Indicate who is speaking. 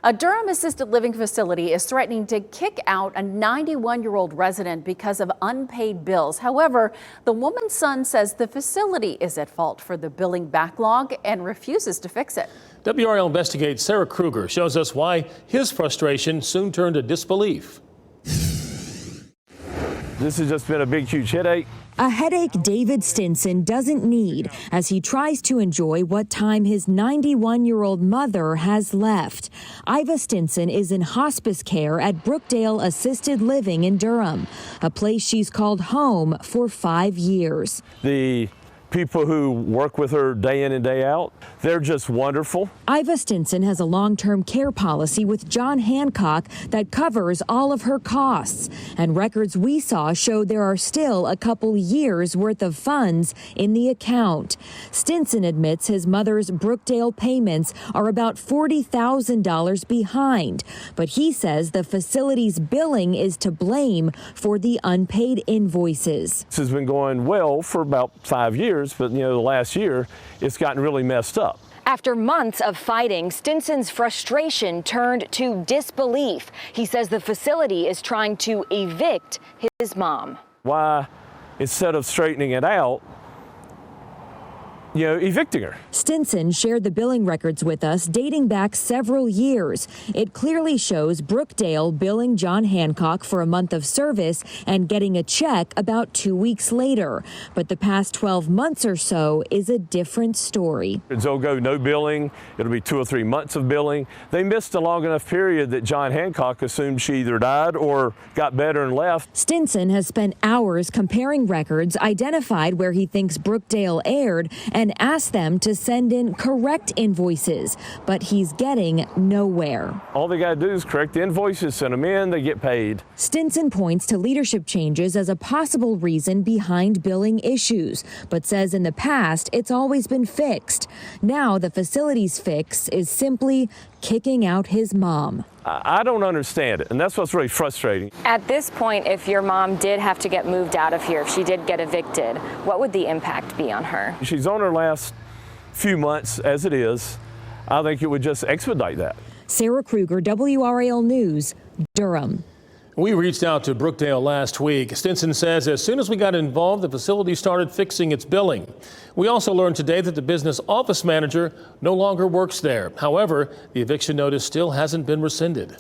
Speaker 1: A Durham assisted living facility is threatening to kick out a 91-year-old resident because of unpaid bills. However, the woman's son says the facility is at fault for the billing backlog and refuses to fix it.
Speaker 2: WRAL Investigates Sarah Kruger shows us why his frustration soon turned to disbelief.
Speaker 3: This has just been a big, huge headache.
Speaker 4: A headache David Stinson doesn't need as he tries to enjoy what time his 91-year-old mother has left. Iva Stinson is in hospice care at Brookdale Assisted Living in Durham, a place she's called home for 5 years.
Speaker 3: The people who work with her day in and day out, they're just wonderful.
Speaker 4: Iva Stinson has a long-term care policy with John Hancock that covers all of her costs. And records we saw show there are still a couple years worth of funds in the account. Stinson admits his mother's Brookdale payments are about $40,000 behind. But he says the facility's billing is to blame for the unpaid invoices.
Speaker 3: This has been going well for about 5 years. But, the last year, it's gotten really messed up.
Speaker 4: After months of fighting, Stinson's frustration turned to disbelief. He says the facility is trying to evict his mom.
Speaker 3: Why, instead of straightening it out, evicting her.
Speaker 4: Stinson shared the billing records with us dating back several years. It clearly shows Brookdale billing John Hancock for a month of service and getting a check about 2 weeks later. But the past 12 months or so is a different story.
Speaker 3: They'll go no billing. It'll be 2 or 3 months of billing. They missed a long enough period that John Hancock assumed she either died or got better and left.
Speaker 4: Stinson has spent hours comparing records, identified where he thinks Brookdale erred, and asked them to send in correct invoices, but he's getting nowhere.
Speaker 3: All they got to do is correct the invoices, send them in, they get paid.
Speaker 4: Stinson points to leadership changes as a possible reason behind billing issues, but says in the past it's always been fixed. Now the facility's fix is simply kicking out his mom.
Speaker 3: I don't understand it, and that's what's really frustrating.
Speaker 5: At this point, if your mom did have to get moved out of here, if she did get evicted, what would the impact be on her?
Speaker 3: She's on her last few months as it is. I think it would just expedite that.
Speaker 4: Sarah Kruger, WRAL News, Durham.
Speaker 2: We reached out to Brookdale last week. Stinson says as soon as we got involved, the facility started fixing its billing. We also learned today that the business office manager no longer works there. However, the eviction notice still hasn't been rescinded.